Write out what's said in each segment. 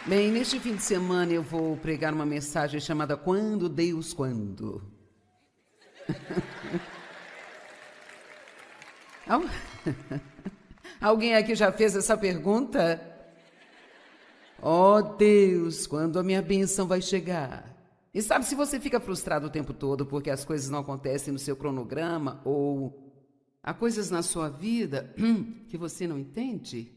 Bem, neste fim de semana eu vou pregar uma mensagem chamada Quando Deus Quando. Alguém aqui já fez essa pergunta? Oh Deus, quando a minha bênção vai chegar? E sabe, se você fica frustrado o tempo todo porque as coisas não acontecem no seu cronograma ou há coisas na sua vida que você não entende,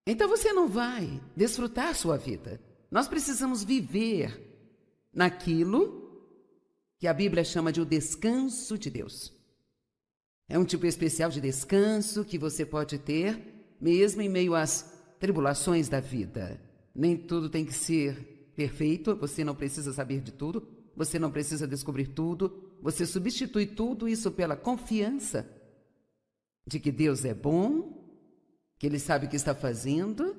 então você não vai desfrutar sua vida. Nós precisamos viver naquilo que a Bíblia chama de o descanso de Deus. É um tipo especial de descanso que você pode ter mesmo em meio às tribulações da vida. Nem tudo tem que ser perfeito, você não precisa saber de tudo, você não precisa descobrir tudo, você substitui tudo isso pela confiança de que Deus é bom, que Ele sabe o que está fazendo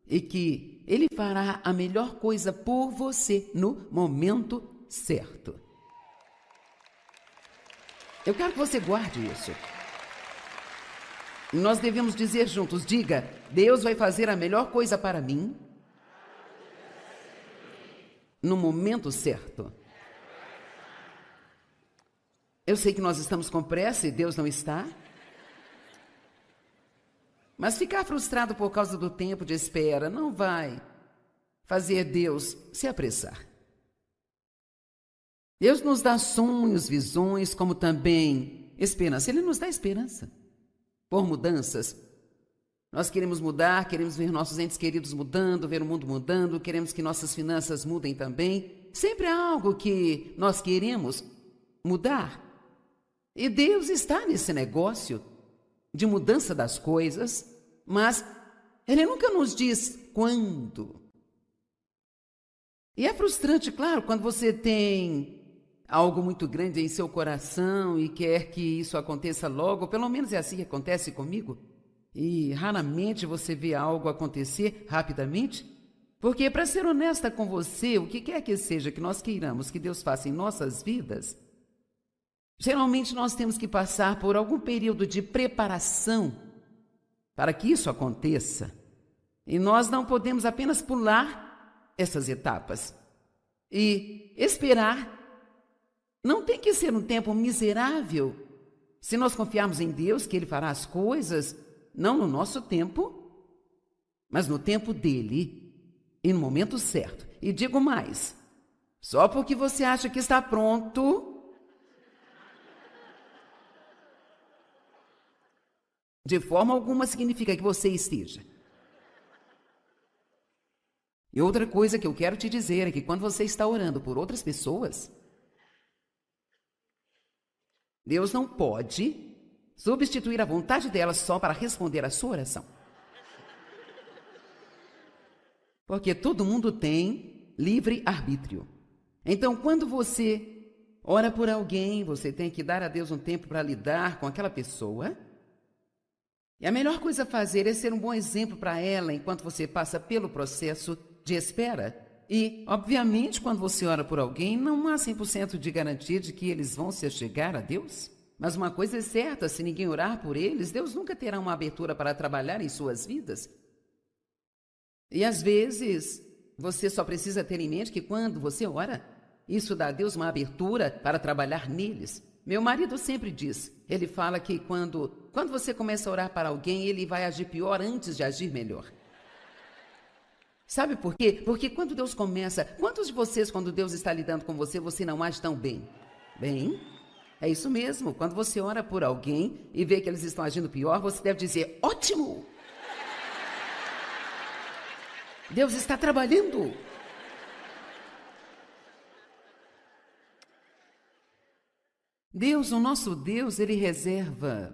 e que Ele fará a melhor coisa por você no momento certo. Eu quero que você guarde isso. E nós devemos dizer juntos, diga, Deus vai fazer a melhor coisa para mim no momento certo. Eu sei que nós estamos com pressa e Deus não está. Mas ficar frustrado por causa do tempo de espera não vai fazer Deus se apressar. Deus nos dá sonhos, visões, como também esperança. Ele nos dá esperança por mudanças. Nós queremos mudar, queremos ver nossos entes queridos mudando, ver o mundo mudando, queremos que nossas finanças mudem também. Sempre há algo que nós queremos mudar. E Deus está nesse negócio de mudança das coisas, mas Ele nunca nos diz quando. E é frustrante, claro, quando você tem algo muito grande em seu coração e quer que isso aconteça logo, pelo menos é assim que acontece comigo, e raramente você vê algo acontecer rapidamente, porque, para ser honesta com você, o que quer que seja que nós queiramos que Deus faça em nossas vidas, geralmente nós temos que passar por algum período de preparação para que isso aconteça. E nós não podemos apenas pular essas etapas. E esperar não tem que ser um tempo miserável. Se nós confiarmos em Deus, que Ele fará as coisas, não no nosso tempo, mas no tempo dEle e no momento certo. E digo mais, só porque você acha que está pronto, de forma alguma significa que você esteja. E outra coisa que eu quero te dizer é que quando você está orando por outras pessoas, Deus não pode substituir a vontade delas só para responder à sua oração. Porque todo mundo tem livre arbítrio. Então, quando você ora por alguém, você tem que dar a Deus um tempo para lidar com aquela pessoa. E a melhor coisa a fazer é ser um bom exemplo para ela enquanto você passa pelo processo de espera. E, obviamente, quando você ora por alguém, não há 100% de garantia de que eles vão se achegar a Deus. Mas uma coisa é certa, se ninguém orar por eles, Deus nunca terá uma abertura para trabalhar em suas vidas. E, às vezes, você só precisa ter em mente que quando você ora, isso dá a Deus uma abertura para trabalhar neles. Meu marido sempre diz, ele fala que quando você começa a orar para alguém, ele vai agir pior antes de agir melhor. Sabe por quê? Porque quando Deus começa, quantos de vocês, quando Deus está lidando com você, você não age tão bem? Bem, é isso mesmo. Quando você ora por alguém e vê que eles estão agindo pior, você deve dizer, ótimo! Deus está trabalhando! Deus, o nosso Deus, Ele reserva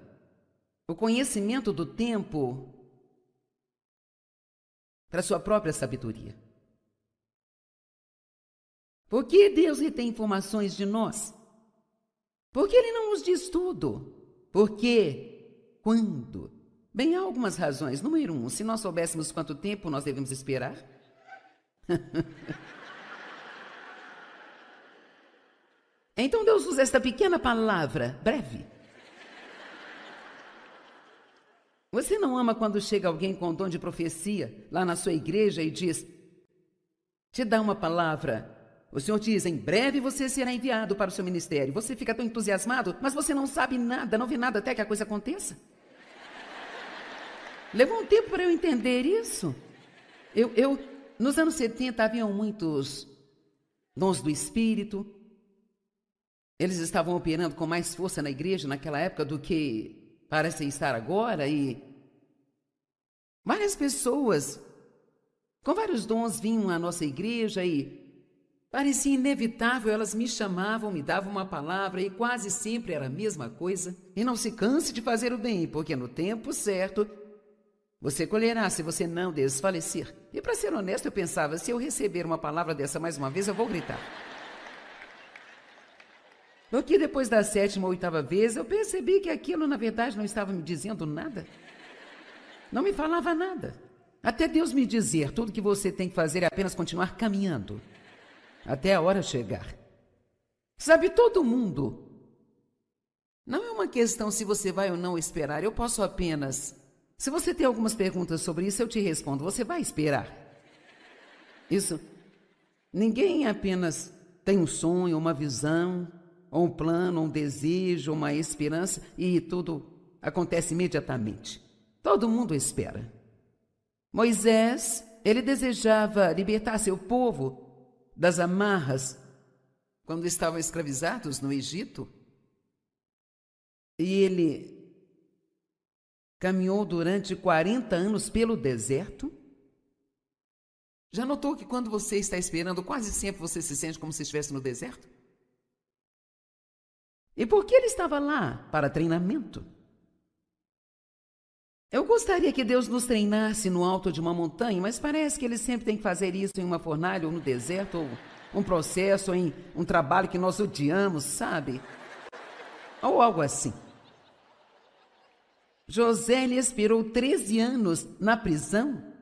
o conhecimento do tempo para sua própria sabedoria. Por que Deus retém informações de nós? Por que Ele não nos diz tudo? Por quê? Quando? Bem, há algumas razões. Número 1, se nós soubéssemos quanto tempo nós devemos esperar. Então Deus usa esta pequena palavra, breve. Você não ama quando chega alguém com dom de profecia lá na sua igreja e diz, te dá uma palavra. O Senhor diz, em breve você será enviado para o seu ministério. Você fica tão entusiasmado, mas você não sabe nada, não vê nada até que a coisa aconteça. Levou um tempo para eu entender isso. Nos anos 70, haviam muitos dons do Espírito. Eles estavam operando com mais força na igreja naquela época do que parecem estar agora. E várias pessoas com vários dons vinham à nossa igreja e parecia inevitável, elas me chamavam, me davam uma palavra e quase sempre era a mesma coisa. E não se canse de fazer o bem, porque no tempo certo você colherá se você não desfalecer. E para ser honesto, eu pensava, se eu receber uma palavra dessa mais uma vez, eu vou gritar. Porque depois da 7ª ou 8ª vez, eu percebi que aquilo, na verdade, não estava me dizendo nada. Não me falava nada. Até Deus me dizer, tudo que você tem que fazer é apenas continuar caminhando, até a hora chegar. Sabe, todo mundo. Não é uma questão se você vai ou não esperar, eu posso apenas... Se você tem algumas perguntas sobre isso, eu te respondo. Você vai esperar. Isso. Ninguém apenas tem um sonho, uma visão, ou um plano, um desejo, uma esperança, e tudo acontece imediatamente. Todo mundo espera. Moisés, ele desejava libertar seu povo das amarras quando estavam escravizados no Egito. E ele caminhou durante 40 anos pelo deserto. Já notou que quando você está esperando, quase sempre você se sente como se estivesse no deserto? E por que ele estava lá? Para treinamento. Eu gostaria que Deus nos treinasse no alto de uma montanha, mas parece que ele sempre tem que fazer isso em uma fornalha ou no deserto, ou um processo, ou em um trabalho que nós odiamos, sabe? Ou algo assim. José, ele esperou 13 anos na prisão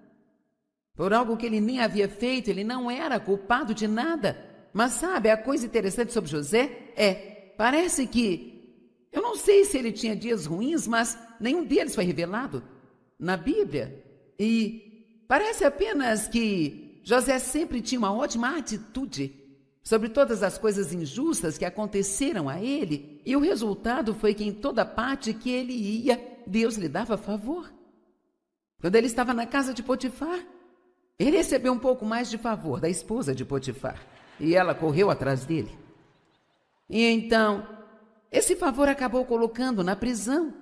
por algo que ele nem havia feito, ele não era culpado de nada. Mas sabe, a coisa interessante sobre José parece que, eu não sei se ele tinha dias ruins, mas nenhum deles foi revelado na Bíblia. E parece apenas que José sempre tinha uma ótima atitude sobre todas as coisas injustas que aconteceram a ele, e o resultado foi que em toda parte que ele ia, Deus lhe dava favor. Quando ele estava na casa de Potifar, ele recebeu um pouco mais de favor da esposa de Potifar, e ela correu atrás dele. E então, esse favor acabou colocando na prisão,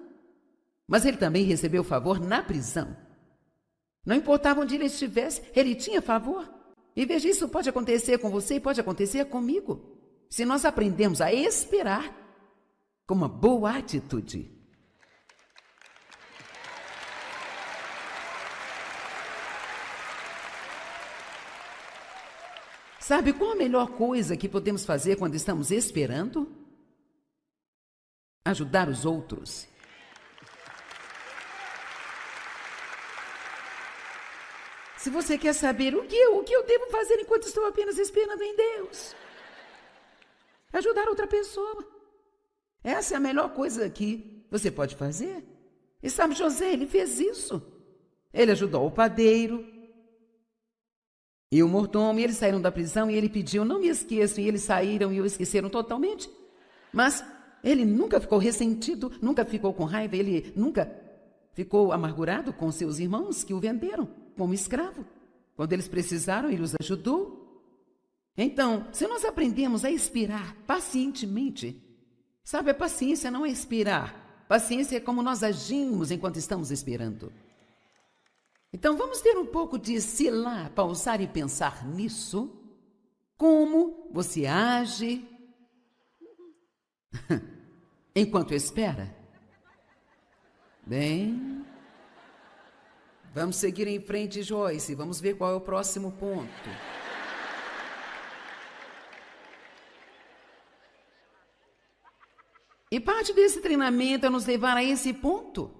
mas ele também recebeu favor na prisão. Não importava onde ele estivesse, ele tinha favor. E veja, isso pode acontecer com você e pode acontecer comigo, se nós aprendemos a esperar com uma boa atitude. Sabe qual a melhor coisa que podemos fazer quando estamos esperando? Ajudar os outros. Se você quer saber o que eu devo fazer enquanto estou apenas esperando em Deus, ajudar outra pessoa. Essa é a melhor coisa que você pode fazer. E sabe, José, ele fez isso. Ele ajudou o padeiro e o mordomo, e eles saíram da prisão e ele pediu, não me esqueçam, e eles saíram e o esqueceram totalmente. Mas ele nunca ficou ressentido, nunca ficou com raiva, ele nunca ficou amargurado com seus irmãos que o venderam como escravo. Quando eles precisaram, ele os ajudou. Então, se nós aprendemos a esperar pacientemente, sabe, a paciência não é esperar. Paciência é como nós agimos enquanto estamos esperando. Então, vamos ter um pouco de se lá, pausar e pensar nisso. Como você age enquanto espera? Bem, vamos seguir em frente, Joyce. Vamos ver qual é o próximo ponto. E parte desse treinamento é nos levar a esse ponto,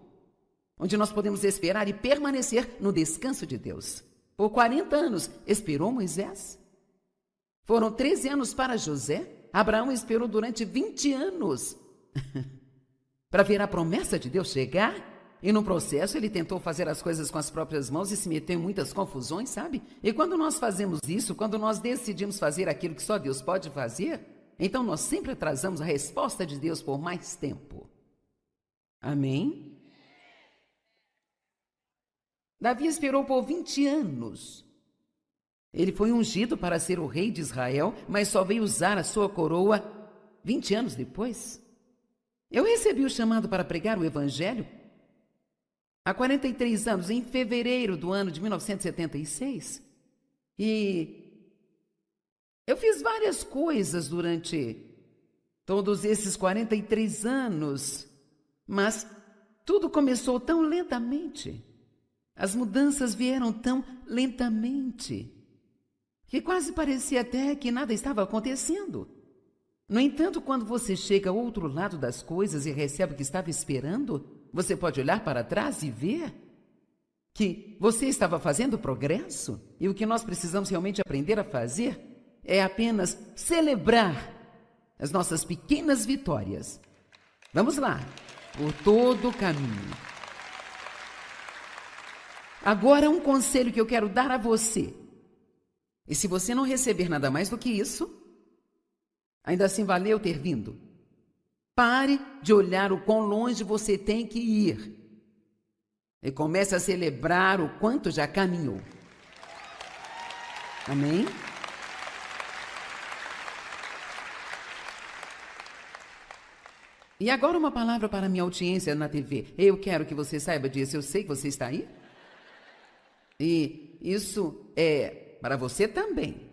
onde nós podemos esperar e permanecer no descanso de Deus. Por 40 anos, esperou Moisés. Foram 13 anos para José. Abraão esperou durante 20 anos para ver a promessa de Deus chegar. E no processo ele tentou fazer as coisas com as próprias mãos e se meteu em muitas confusões, sabe? E quando nós fazemos isso, quando nós decidimos fazer aquilo que só Deus pode fazer, então nós sempre atrasamos a resposta de Deus por mais tempo. Amém? Davi esperou por 20 anos. Ele foi ungido para ser o rei de Israel, mas só veio usar a sua coroa 20 anos depois. Eu recebi o chamado para pregar o evangelho há 43 anos, em fevereiro do ano de 1976. E eu fiz várias coisas durante todos esses 43 anos, mas tudo começou tão lentamente. As mudanças vieram tão lentamente que quase parecia até que nada estava acontecendo. No entanto, quando você chega ao outro lado das coisas e recebe o que estava esperando, você pode olhar para trás e ver que você estava fazendo progresso, e o que nós precisamos realmente aprender a fazer é apenas celebrar as nossas pequenas vitórias. Vamos lá, por todo o caminho. Agora, um conselho que eu quero dar a você. E se você não receber nada mais do que isso, ainda assim valeu ter vindo. Pare de olhar o quão longe você tem que ir e comece a celebrar o quanto já caminhou. Amém? E agora uma palavra para minha audiência na TV. Eu quero que você saiba disso. Eu sei que você está aí. E isso é para você também.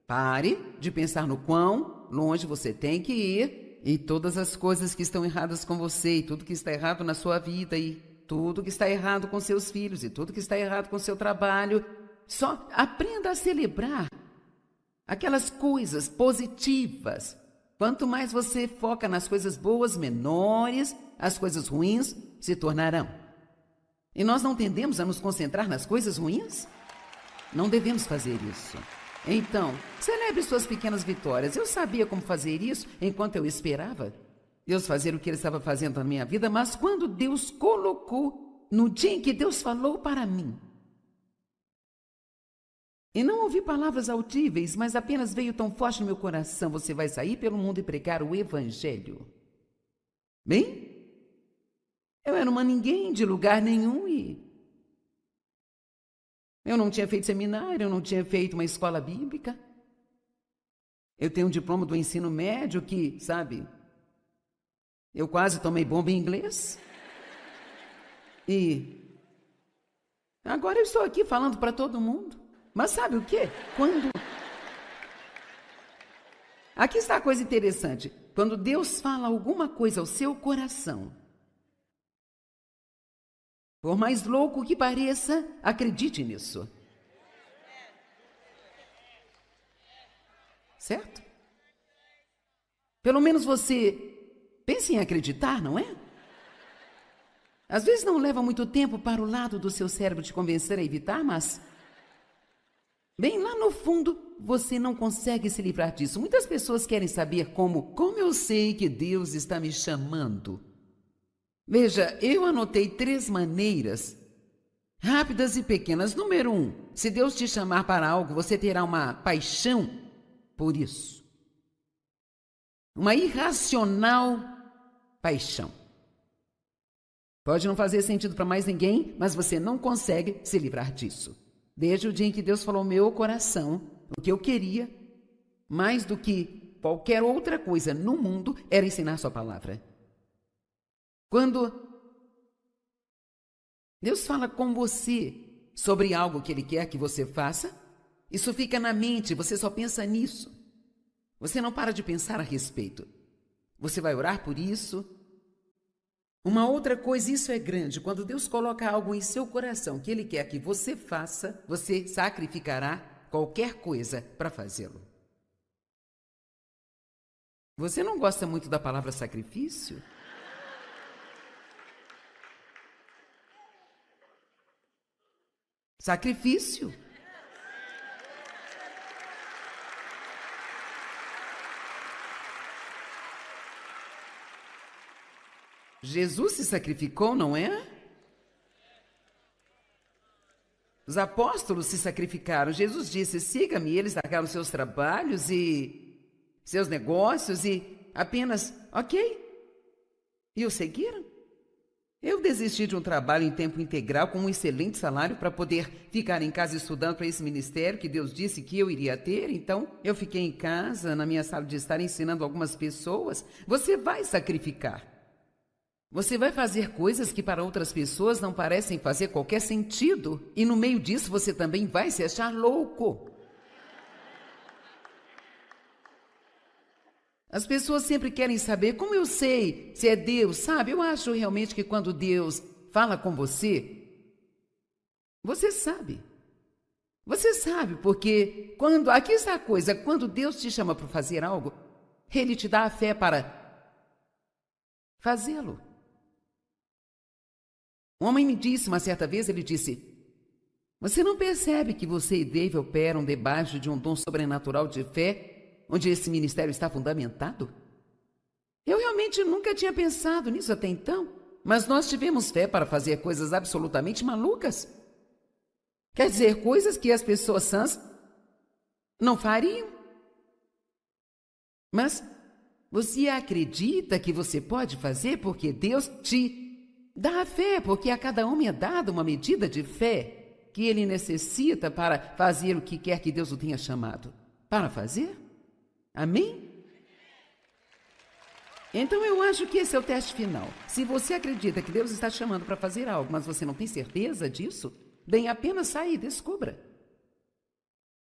Pare de pensar no quão longe você tem que ir e todas as coisas que estão erradas com você e tudo que está errado na sua vida e tudo que está errado com seus filhos e tudo que está errado com seu trabalho. Só aprenda a celebrar aquelas coisas positivas. Quanto mais você foca nas coisas boas, menores as coisas ruins se tornarão. E nós não tendemos a nos concentrar nas coisas ruins? Não devemos fazer isso. Então, celebre suas pequenas vitórias. Eu sabia como fazer isso enquanto eu esperava Deus fazer o que Ele estava fazendo na minha vida, mas quando Deus colocou, no dia em que Deus falou para mim, e não ouvi palavras altíveis, mas apenas veio tão forte no meu coração: você vai sair pelo mundo e pregar o evangelho. Bem, eu era uma ninguém de lugar nenhum e eu não tinha feito seminário, eu não tinha feito uma escola bíblica. Eu tenho um diploma do ensino médio que, sabe, eu quase tomei bomba em inglês. E agora eu estou aqui falando para todo mundo. Mas sabe o quê? Aqui está a coisa interessante. Quando Deus fala alguma coisa ao seu coração, por mais louco que pareça, acredite nisso. Certo? Pelo menos você pense em acreditar, não é? Às vezes não leva muito tempo para o lado do seu cérebro te convencer a evitar, mas bem lá no fundo você não consegue se livrar disso. Muitas pessoas querem saber como eu sei que Deus está me chamando. Veja, eu anotei 3 maneiras rápidas e pequenas. Número 1, se Deus te chamar para algo, você terá uma paixão por isso. Uma irracional paixão. Pode não fazer sentido para mais ninguém, mas você não consegue se livrar disso. Desde o dia em que Deus falou ao meu coração, o que eu queria, mais do que qualquer outra coisa no mundo, era ensinar sua palavra. Quando Deus fala com você sobre algo que Ele quer que você faça, isso fica na mente, você só pensa nisso. Você não para de pensar a respeito. Você vai orar por isso. Uma outra coisa, isso é grande, quando Deus coloca algo em seu coração que Ele quer que você faça, você sacrificará qualquer coisa para fazê-lo. Você não gosta muito da palavra sacrifício? Sacrifício. Jesus se sacrificou, não é? Os apóstolos se sacrificaram. Jesus disse: siga-me. E eles largaram seus trabalhos e seus negócios e apenas, ok. E o seguiram. Eu desisti de um trabalho em tempo integral com um excelente salário para poder ficar em casa estudando para esse ministério que Deus disse que eu iria ter. Então, eu fiquei em casa, na minha sala de estar, ensinando algumas pessoas. Você vai sacrificar. Você vai fazer coisas que para outras pessoas não parecem fazer qualquer sentido. E no meio disso você também vai se achar louco. As pessoas sempre querem saber como eu sei se é Deus, sabe? Eu acho realmente que quando Deus fala com você, você sabe. Você sabe, porque aqui está a coisa, quando Deus te chama para fazer algo, Ele te dá a fé para fazê-lo. Um homem me disse uma certa vez, ele disse: você não percebe que você e Dave operam debaixo de um dom sobrenatural de fé, onde esse ministério está fundamentado? Eu realmente nunca tinha pensado nisso até então, mas nós tivemos fé para fazer coisas absolutamente malucas. Quer dizer, coisas que as pessoas sãs não fariam. Mas você acredita que você pode fazer porque Deus te dá a fé, porque a cada homem é dada uma medida de fé que ele necessita para fazer o que quer que Deus o tenha chamado para fazer? Amém? Então eu acho que esse é o teste final. Se você acredita que Deus está chamando para fazer algo, mas você não tem certeza disso, bem, apenas saia e descubra.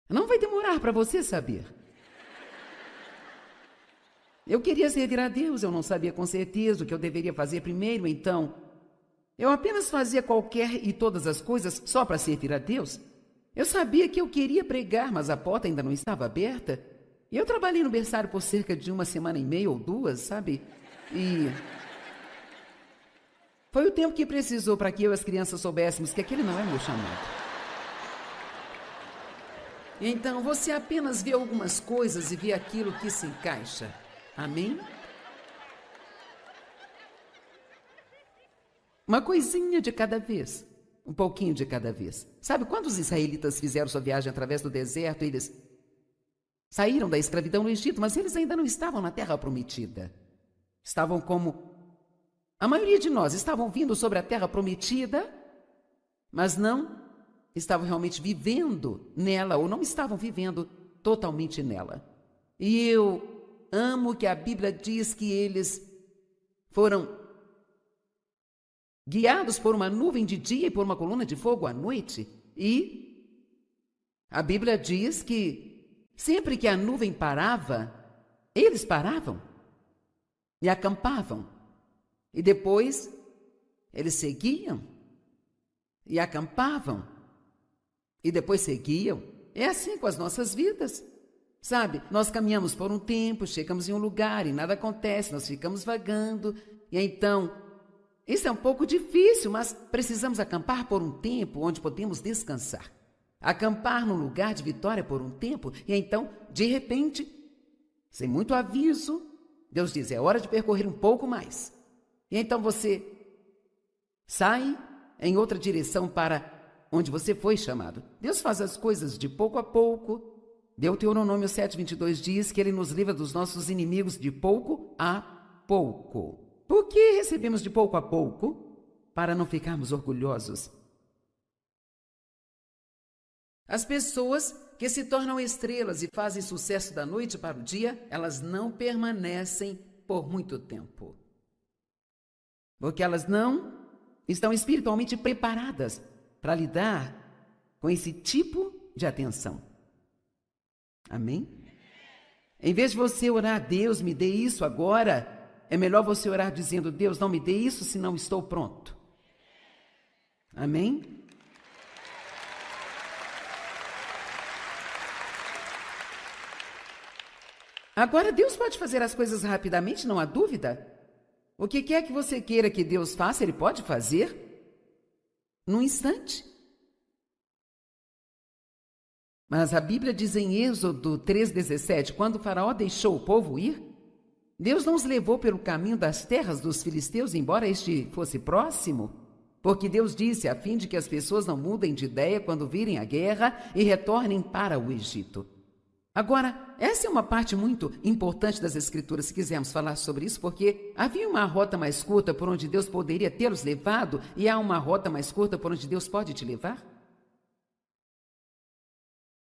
Não vai demorar para você saber. Eu queria servir a Deus, eu não sabia com certeza o que eu deveria fazer primeiro, então eu apenas fazia qualquer e todas as coisas só para servir a Deus. Eu sabia que eu queria pregar, mas a porta ainda não estava aberta. E eu trabalhei no berçário por cerca de 1 semana e meia ou 2, sabe? E foi o tempo que precisou para que eu e as crianças soubéssemos que aquele não é meu chamado. Então, você apenas vê algumas coisas e vê aquilo que se encaixa. Amém? Uma coisinha de cada vez. Um pouquinho de cada vez. Sabe, quando os israelitas fizeram sua viagem através do deserto, eles saíram da escravidão no Egito, mas eles ainda não estavam na terra prometida. Estavam como a maioria de nós, estavam vindo sobre a terra prometida, mas não estavam realmente vivendo nela, ou não estavam vivendo totalmente nela. E eu amo que a Bíblia diz que eles foram guiados por uma nuvem de dia e por uma coluna de fogo à noite. E a Bíblia diz que sempre que a nuvem parava, eles paravam e acampavam. E depois eles seguiam e acampavam. E depois seguiam. É assim com as nossas vidas. Sabe, nós caminhamos por um tempo, chegamos em um lugar e nada acontece, nós ficamos vagando. E então, isso é um pouco difícil, mas precisamos acampar por um tempo onde podemos descansar. Acampar num lugar de vitória por um tempo, e então, de repente, sem muito aviso, Deus diz: é hora de percorrer um pouco mais. E então você sai em outra direção para onde você foi chamado. Deus faz as coisas de pouco a pouco. Deuteronômio 7:22 diz que Ele nos livra dos nossos inimigos de pouco a pouco. Por que recebemos de pouco a pouco? Para não ficarmos orgulhosos. As pessoas que se tornam estrelas e fazem sucesso da noite para o dia, elas não permanecem por muito tempo. Porque elas não estão espiritualmente preparadas para lidar com esse tipo de atenção. Amém? Em vez de você orar: Deus, me dê isso agora, é melhor você orar dizendo: Deus, não me dê isso se não estou pronto. Amém? Agora, Deus pode fazer as coisas rapidamente, não há dúvida. O que quer que você queira que Deus faça, Ele pode fazer num instante. Mas a Bíblia diz em Êxodo 3,17, quando o faraó deixou o povo ir, Deus não os levou pelo caminho das terras dos filisteus, embora este fosse próximo. Porque Deus disse a fim de que as pessoas não mudem de ideia quando virem a guerra e retornem para o Egito. Agora, essa é uma parte muito importante das Escrituras, se quisermos falar sobre isso, porque havia uma rota mais curta por onde Deus poderia tê-los levado e há uma rota mais curta por onde Deus pode te levar?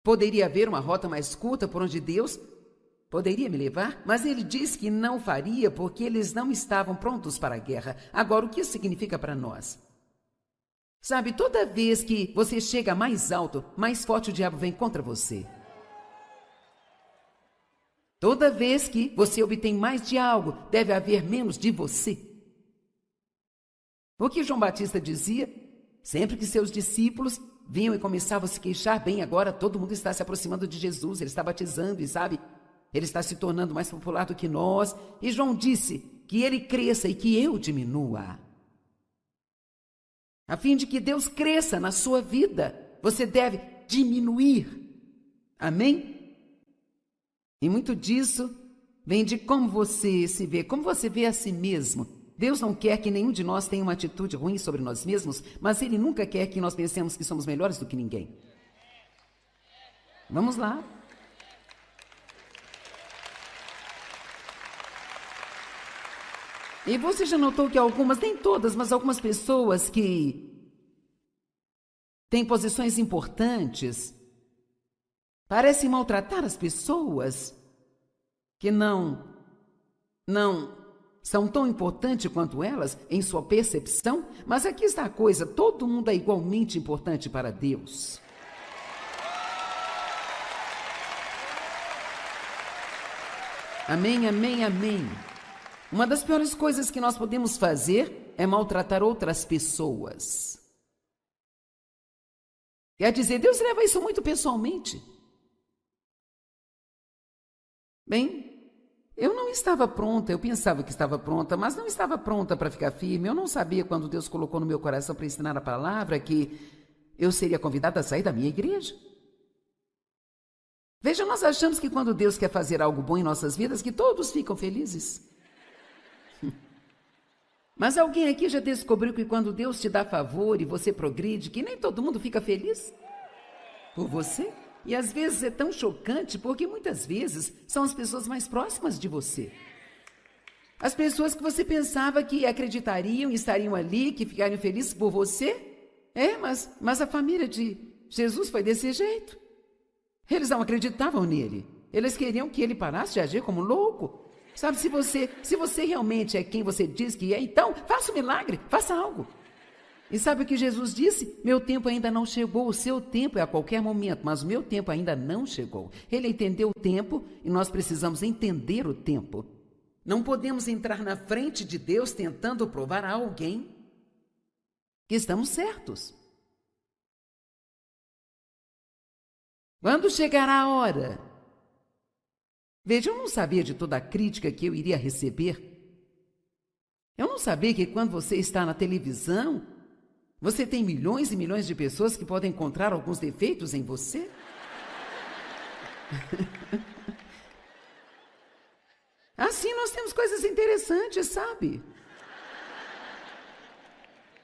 Poderia haver uma rota mais curta por onde Deus poderia me levar? Mas ele disse que não faria porque eles não estavam prontos para a guerra. Agora, o que isso significa para nós? Sabe, toda vez que você chega mais alto, mais forte o diabo vem contra você. Toda vez que você obtém mais de algo, deve haver menos de você. O que João Batista dizia? Sempre que seus discípulos vinham e começavam a se queixar, bem, agora todo mundo está se aproximando de Jesus, ele está batizando e sabe, ele está se tornando mais popular do que nós. E João disse que ele cresça e que eu diminua. A fim de que Deus cresça na sua vida, você deve diminuir. Amém? E muito disso vem de como você se vê, como você vê a si mesmo. Deus não quer que nenhum de nós tenha uma atitude ruim sobre nós mesmos, mas Ele nunca quer que nós pensemos que somos melhores do que ninguém. Vamos lá. E você já notou que algumas, nem todas, mas algumas pessoas que têm posições importantes parecem maltratar as pessoas que não são tão importantes quanto elas em sua percepção, mas aqui está a coisa, todo mundo é igualmente importante para Deus. Amém, amém, amém. Uma das piores coisas que nós podemos fazer é maltratar outras pessoas. Quer dizer, Deus leva isso muito pessoalmente. Bem, eu não estava pronta, eu pensava que estava pronta, mas não estava pronta para ficar firme. Eu não sabia quando Deus colocou no meu coração para ensinar a palavra que eu seria convidada a sair da minha igreja. Veja, nós achamos que quando Deus quer fazer algo bom em nossas vidas, que todos ficam felizes. Mas alguém aqui já descobriu que quando Deus te dá favor e você progride, que nem todo mundo fica feliz por você? E às vezes é tão chocante porque muitas vezes são as pessoas mais próximas de você. As pessoas que você pensava que acreditariam e estariam ali, que ficariam felizes por você. Mas a família de Jesus foi desse jeito. Eles não acreditavam nele. Eles queriam que ele parasse de agir como louco. Sabe, se você realmente é quem você diz que é, então faça um milagre, faça algo. E sabe o que Jesus disse? Meu tempo ainda não chegou, o seu tempo é a qualquer momento, mas o meu tempo ainda não chegou. Ele entendeu o tempo e nós precisamos entender o tempo. Não podemos entrar na frente de Deus tentando provar a alguém que estamos certos. Quando chegará a hora? Veja, eu não sabia de toda a crítica que eu iria receber. Eu não sabia que quando você está na televisão, você tem milhões e milhões de pessoas que podem encontrar alguns defeitos em você. Assim nós temos coisas interessantes, sabe?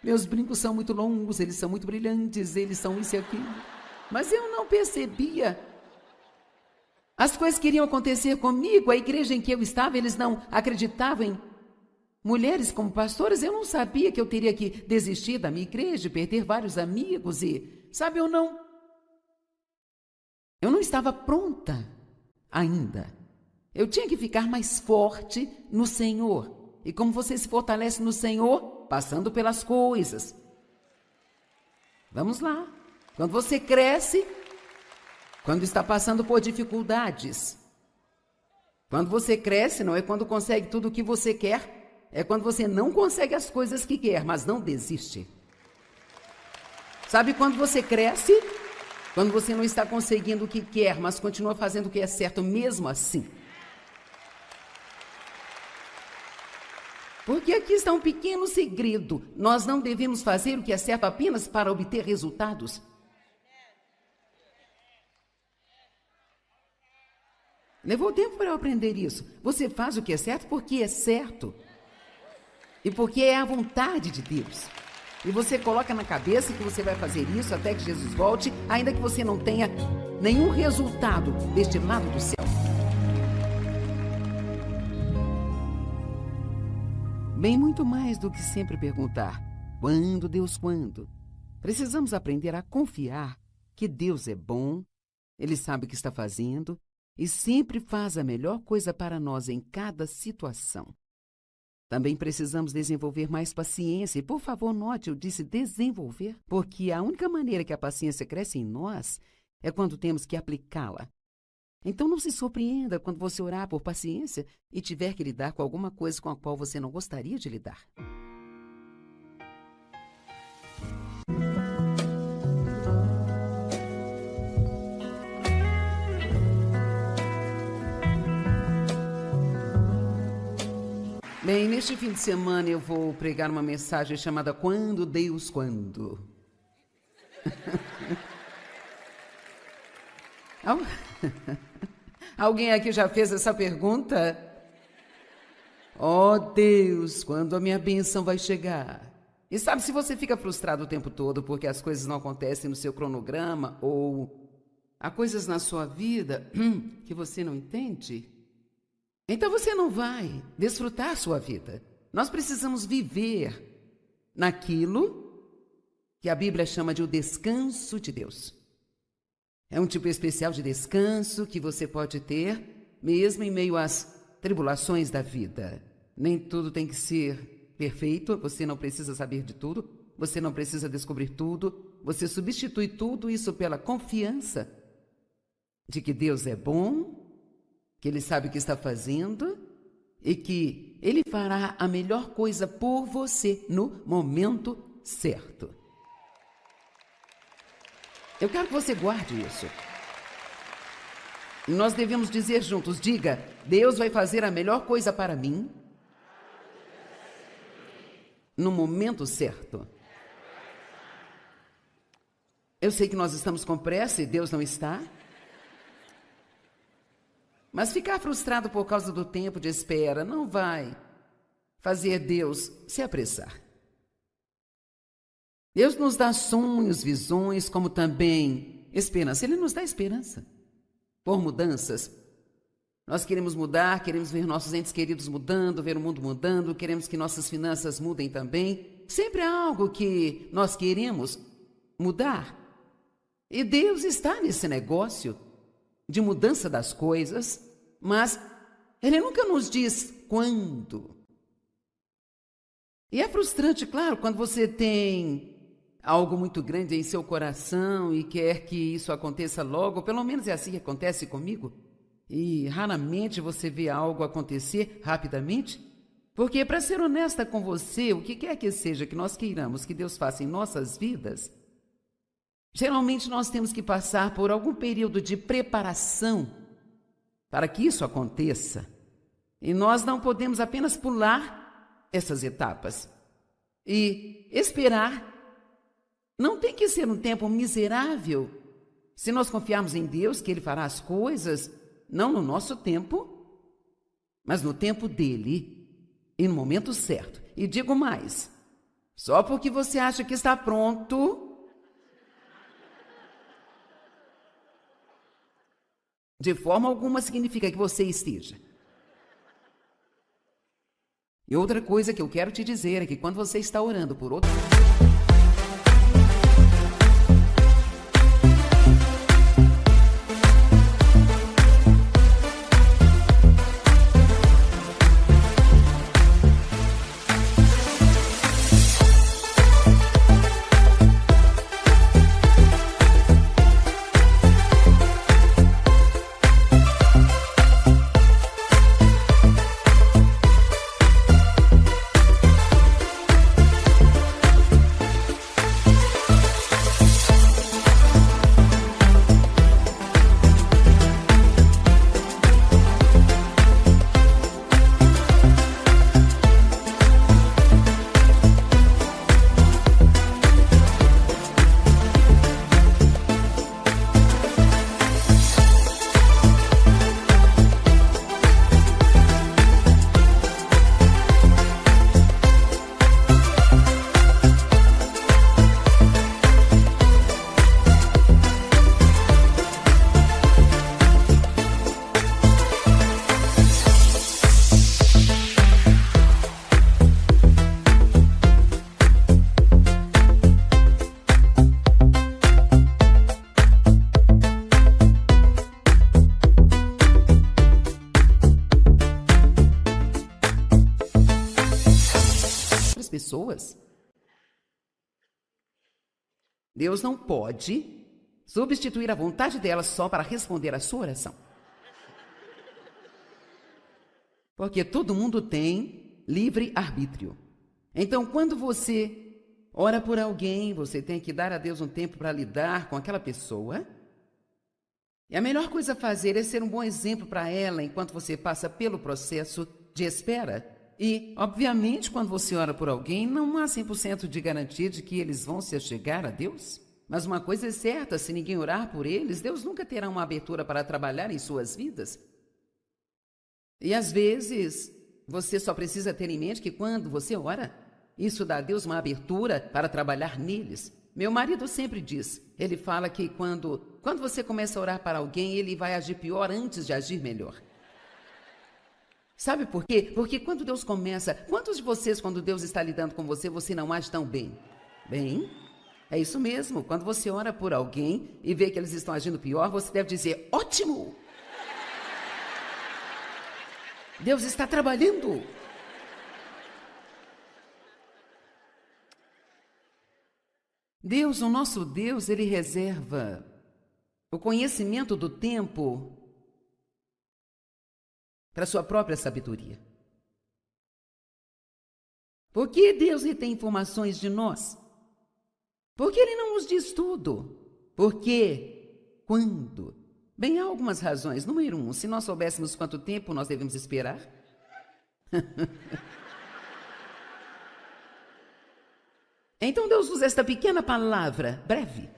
Meus brincos são muito longos, eles são muito brilhantes, eles são isso e aquilo. Mas eu não percebia. As coisas que iriam acontecer comigo, a igreja em que eu estava, eles não acreditavam em mulheres como pastoras. Eu não sabia que eu teria que desistir da minha igreja, perder vários amigos e, sabe, eu não estava pronta ainda. Eu tinha que ficar mais forte no Senhor. E como você se fortalece no Senhor? Passando pelas coisas. Vamos lá. Quando você cresce, quando está passando por dificuldades. Quando você cresce, não é quando consegue tudo o que você quer, é quando você não consegue as coisas que quer, mas não desiste. Sabe quando você cresce? Quando você não está conseguindo o que quer, mas continua fazendo o que é certo mesmo assim. Porque aqui está um pequeno segredo. Nós não devemos fazer o que é certo apenas para obter resultados. Levou tempo para eu aprender isso. Você faz o que é certo porque é certo. E porque é a vontade de Deus. E você coloca na cabeça que você vai fazer isso até que Jesus volte, ainda que você não tenha nenhum resultado deste lado do céu. Bem, muito mais do que sempre perguntar: quando, Deus, quando? Precisamos aprender a confiar que Deus é bom, Ele sabe o que está fazendo e sempre faz a melhor coisa para nós em cada situação. Também precisamos desenvolver mais paciência. E, por favor, note, eu disse desenvolver, porque a única maneira que a paciência cresce em nós é quando temos que aplicá-la. Então, não se surpreenda quando você orar por paciência e tiver que lidar com alguma coisa com a qual você não gostaria de lidar. Bem, neste fim de semana eu vou pregar uma mensagem chamada Quando, Deus, Quando? Alguém aqui já fez essa pergunta? Oh, Deus, quando a minha bênção vai chegar? E sabe, se você fica frustrado o tempo todo porque as coisas não acontecem no seu cronograma ou há coisas na sua vida que você não entende, então você não vai desfrutar sua vida. Nós precisamos viver naquilo que a Bíblia chama de o descanso de Deus. É um tipo especial de descanso que você pode ter mesmo em meio às tribulações da vida. Nem tudo tem que ser perfeito, você não precisa saber de tudo, você não precisa descobrir tudo, você substitui tudo isso pela confiança de que Deus é bom, que Ele sabe o que está fazendo e que Ele fará a melhor coisa por você no momento certo. Eu quero que você guarde isso. E nós devemos dizer juntos, diga: Deus vai fazer a melhor coisa para mim no momento certo. Eu sei que nós estamos com pressa e Deus não está. Mas ficar frustrado por causa do tempo de espera não vai fazer Deus se apressar. Deus nos dá sonhos, visões, como também esperança. Ele nos dá esperança por mudanças. Nós queremos mudar, queremos ver nossos entes queridos mudando, ver o mundo mudando, queremos que nossas finanças mudem também. Sempre há algo que nós queremos mudar. E Deus está nesse negócio de mudança das coisas, mas Ele nunca nos diz quando. E é frustrante, claro, quando você tem algo muito grande em seu coração e quer que isso aconteça logo, pelo menos é assim que acontece comigo, e raramente você vê algo acontecer rapidamente, porque, para ser honesta com você, o que quer que seja que nós queiramos que Deus faça em nossas vidas, geralmente nós temos que passar por algum período de preparação para que isso aconteça. E nós não podemos apenas pular essas etapas. E esperar não tem que ser um tempo miserável. Se nós confiarmos em Deus, que Ele fará as coisas, não no nosso tempo, mas no tempo dEle e no momento certo. E digo mais, só porque você acha que está pronto, de forma alguma significa que você esteja. E outra coisa que eu quero te dizer é que quando você está orando por outro... pessoas. Deus não pode substituir a vontade delas só para responder à sua oração. Porque todo mundo tem livre arbítrio. Então, quando você ora por alguém, você tem que dar a Deus um tempo para lidar com aquela pessoa. E a melhor coisa a fazer é ser um bom exemplo para ela enquanto você passa pelo processo de espera. E, obviamente, quando você ora por alguém, não há 100% de garantia de que eles vão se achegar a Deus. Mas uma coisa é certa, se ninguém orar por eles, Deus nunca terá uma abertura para trabalhar em suas vidas. E às vezes, você só precisa ter em mente que quando você ora, isso dá a Deus uma abertura para trabalhar neles. Meu marido sempre diz, ele fala que quando você começa a orar para alguém, ele vai agir pior antes de agir melhor. Sabe por quê? Porque quando Deus começa, quantos de vocês, quando Deus está lidando com você, você não age tão bem? Bem, é isso mesmo. Quando você ora por alguém e vê que eles estão agindo pior, você deve dizer, ótimo! Deus está trabalhando! Deus, o nosso Deus, ele reserva o conhecimento do tempo para sua própria sabedoria. Por que Deus retém informações de nós? Porque ele não nos diz tudo. Por quê? Quando? Bem, há algumas razões. Número 1, se nós soubéssemos quanto tempo nós devemos esperar. Então Deus usa esta pequena palavra, breve.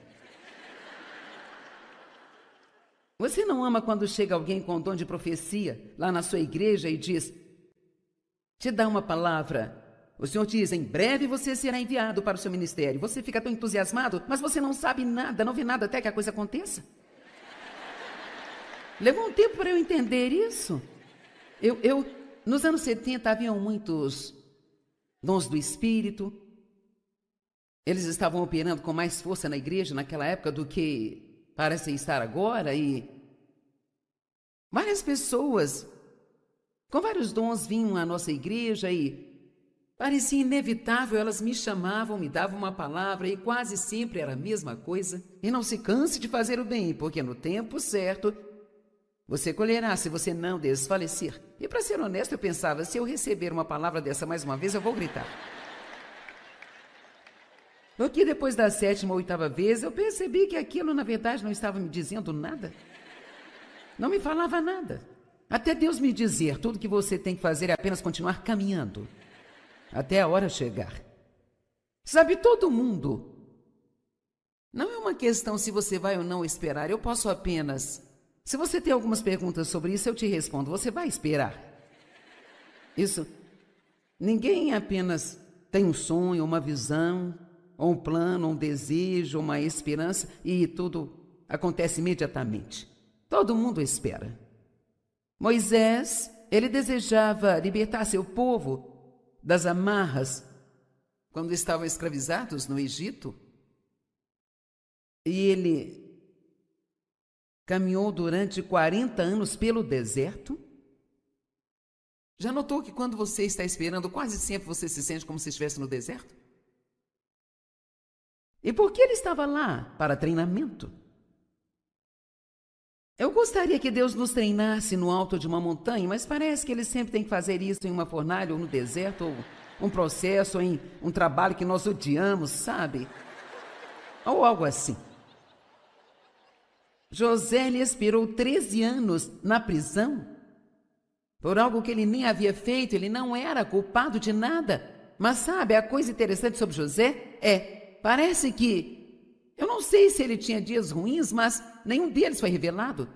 Você não ama quando chega alguém com dom de profecia lá na sua igreja e diz, te dá uma palavra. O Senhor diz, em breve você será enviado para o seu ministério. Você fica tão entusiasmado, mas você não sabe nada, não vê nada até que a coisa aconteça. Levou um tempo para eu entender isso. Nos anos 70 haviam muitos dons do Espírito. Eles estavam operando com mais força na igreja naquela época do que parecem estar agora, e várias pessoas com vários dons vinham à nossa igreja e parecia inevitável, elas me chamavam, me davam uma palavra e quase sempre era a mesma coisa. E não se canse de fazer o bem, porque no tempo certo você colherá se você não desfalecer. E para ser honesto, eu pensava, se eu receber uma palavra dessa mais uma vez, eu vou gritar. Porque depois da 7ª ou 8ª vez, eu percebi que aquilo, na verdade, não estava me dizendo nada. Não me falava nada. Até Deus me dizer, tudo que você tem que fazer é apenas continuar caminhando, até a hora chegar. Sabe, todo mundo. Não é uma questão se você vai ou não esperar, eu posso apenas... Se você tem algumas perguntas sobre isso, eu te respondo, você vai esperar. Isso, ninguém apenas tem um sonho, uma visão, ou um plano, um desejo, uma esperança, e tudo acontece imediatamente. Todo mundo espera. Moisés, ele desejava libertar seu povo das amarras quando estavam escravizados no Egito. E ele caminhou durante 40 anos pelo deserto. Já notou que quando você está esperando, quase sempre você se sente como se estivesse no deserto? E por que ele estava lá? Para treinamento. Eu gostaria que Deus nos treinasse no alto de uma montanha, mas parece que ele sempre tem que fazer isso em uma fornalha ou no deserto, ou um processo, ou em um trabalho que nós odiamos, sabe? Ou algo assim. José, ele esperou 13 anos na prisão por algo que ele nem havia feito, ele não era culpado de nada. Mas sabe, a coisa interessante sobre José parece que, eu não sei se ele tinha dias ruins, mas nenhum deles foi revelado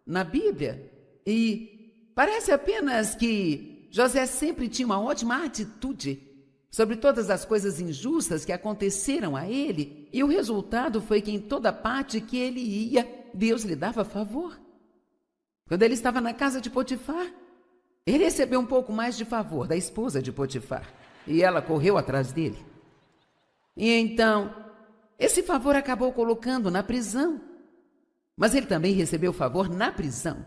na Bíblia. E parece apenas que José sempre tinha uma ótima atitude sobre todas as coisas injustas que aconteceram a ele. E o resultado foi que em toda parte que ele ia, Deus lhe dava favor. Quando ele estava na casa de Potifar, ele recebeu um pouco mais de favor da esposa de Potifar. E ela correu atrás dele. E então, esse favor acabou colocando na prisão. Mas ele também recebeu favor na prisão.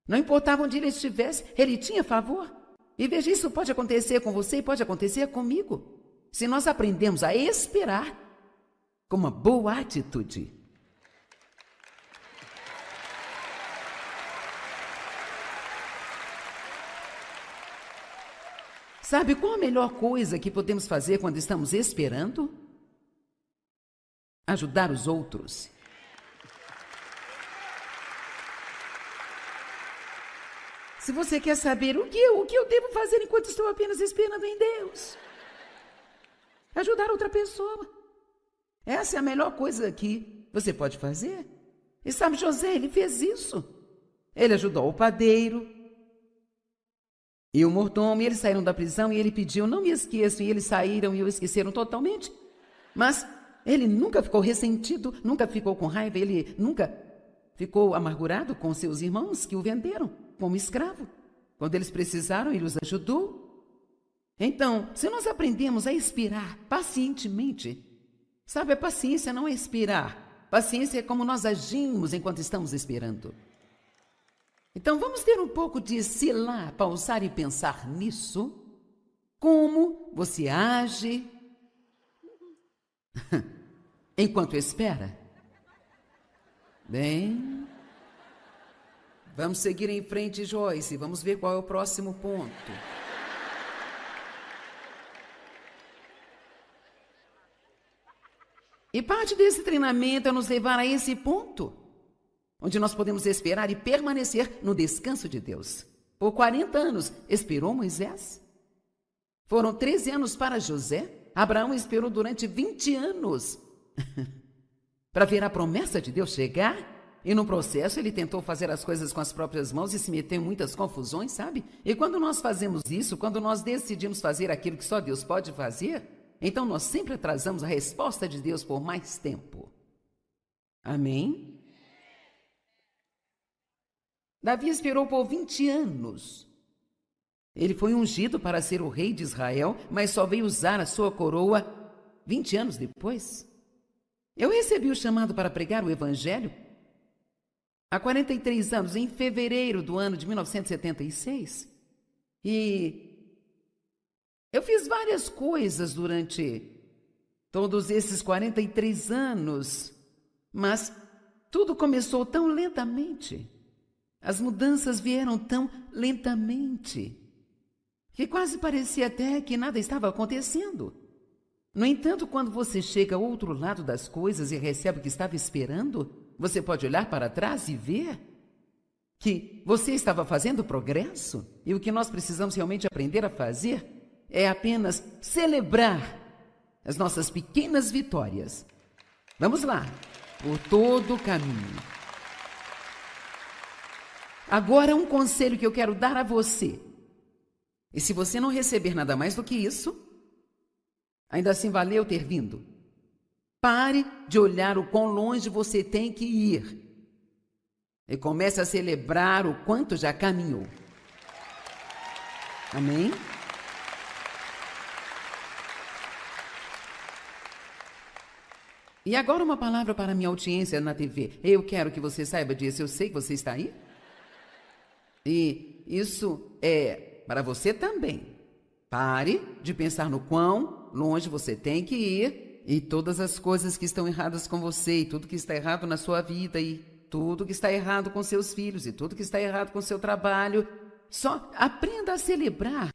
Não importava onde ele estivesse, ele tinha favor. E veja, isso pode acontecer com você e pode acontecer comigo. se nós aprendemos a esperar com uma boa atitude. Sabe qual a melhor coisa que podemos fazer quando estamos esperando? Ajudar os outros. Se você quer saber o que eu devo fazer enquanto estou apenas esperando em Deus, ajudar outra pessoa. Essa é a melhor coisa que você pode fazer. E sabe, José, ele fez isso. Ele ajudou o padeiro e o mordomo, e eles saíram da prisão, e ele pediu, não me esqueçam, e eles saíram e o esqueceram totalmente. Mas ele nunca ficou ressentido, nunca ficou com raiva, ele nunca ficou amargurado com seus irmãos que o venderam como escravo. Quando eles precisaram, ele os ajudou. Então, se nós aprendemos a esperar pacientemente, sabe, a paciência não é esperar. Paciência é como nós agimos enquanto estamos esperando. Então, vamos ter um pouco de pausar e pensar nisso. Como você age enquanto espera? Bem, vamos seguir em frente, Joyce. Vamos ver qual é o próximo ponto. E parte desse treinamento é nos levar a esse ponto, onde nós podemos esperar e permanecer no descanso de Deus. Por 40 anos, esperou Moisés. Foram 13 anos para José. Abraão esperou durante 20 anos para ver a promessa de Deus chegar. E no processo ele tentou fazer as coisas com as próprias mãos e se meteu em muitas confusões, sabe? E quando nós fazemos isso, quando nós decidimos fazer aquilo que só Deus pode fazer, então nós sempre atrasamos a resposta de Deus por mais tempo. Amém? Davi esperou por 20 anos. Ele foi ungido para ser o rei de Israel, mas só veio usar a sua coroa 20 anos depois. Eu recebi o chamado para pregar o evangelho há 43 anos, em fevereiro do ano de 1976. E eu fiz várias coisas durante todos esses 43 anos, mas tudo começou tão lentamente. As mudanças vieram tão lentamente que quase parecia até que nada estava acontecendo. No entanto, quando você chega ao outro lado das coisas e recebe o que estava esperando, você pode olhar para trás e ver que você estava fazendo progresso, e o que nós precisamos realmente aprender a fazer é apenas celebrar as nossas pequenas vitórias. Vamos lá, por todo o caminho. Agora, um conselho que eu quero dar a você. E se você não receber nada mais do que isso, ainda assim valeu ter vindo. Pare de olhar o quão longe você tem que ir e comece a celebrar o quanto já caminhou. Amém? E agora uma palavra para a minha audiência na TV. Eu quero que você saiba disso. Eu sei que você está aí. E isso é para você também. Pare de pensar no quão longe você tem que ir e todas as coisas que estão erradas com você e tudo que está errado na sua vida e tudo que está errado com seus filhos e tudo que está errado com seu trabalho. Só aprenda a celebrar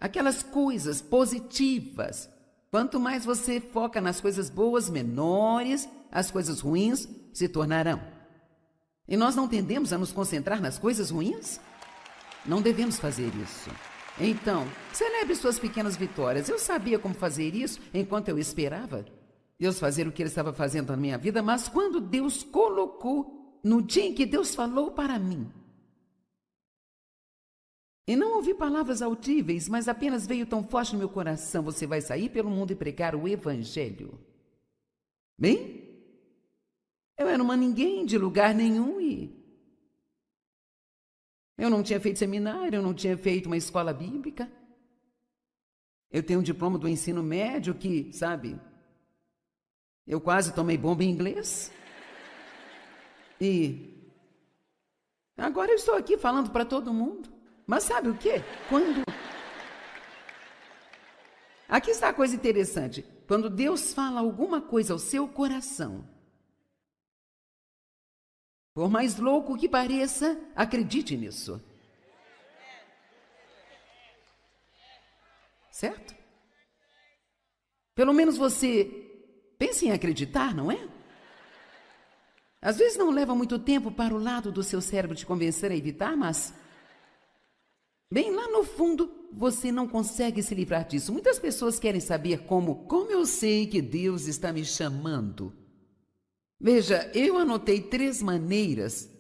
aquelas coisas positivas. Quanto mais você foca nas coisas boas, menores as coisas ruins se tornarão. E nós não tendemos a nos concentrar nas coisas ruins? Não devemos fazer isso. Então, celebre suas pequenas vitórias. Eu sabia como fazer isso enquanto eu esperava Deus fazer o que Ele estava fazendo na minha vida, mas quando Deus colocou, no dia em que Deus falou para mim, e não ouvi palavras altíveis, mas apenas veio tão forte no meu coração: você vai sair pelo mundo e pregar o evangelho. Bem, eu era uma ninguém de lugar nenhum e eu não tinha feito seminário, eu não tinha feito uma escola bíblica. Eu tenho um diploma do ensino médio que, sabe, eu quase tomei bomba em inglês. E agora eu estou aqui falando para todo mundo. Mas sabe o quê? Quando Aqui está a coisa interessante. Quando Deus fala alguma coisa ao seu coração, por mais louco que pareça, acredite nisso. Certo? Pelo menos você pensa em acreditar, não é? Às vezes não leva muito tempo para o lado do seu cérebro te convencer a evitar, mas bem lá no fundo você não consegue se livrar disso. Muitas pessoas querem saber como eu sei que Deus está me chamando. Veja, eu anotei 3 maneiras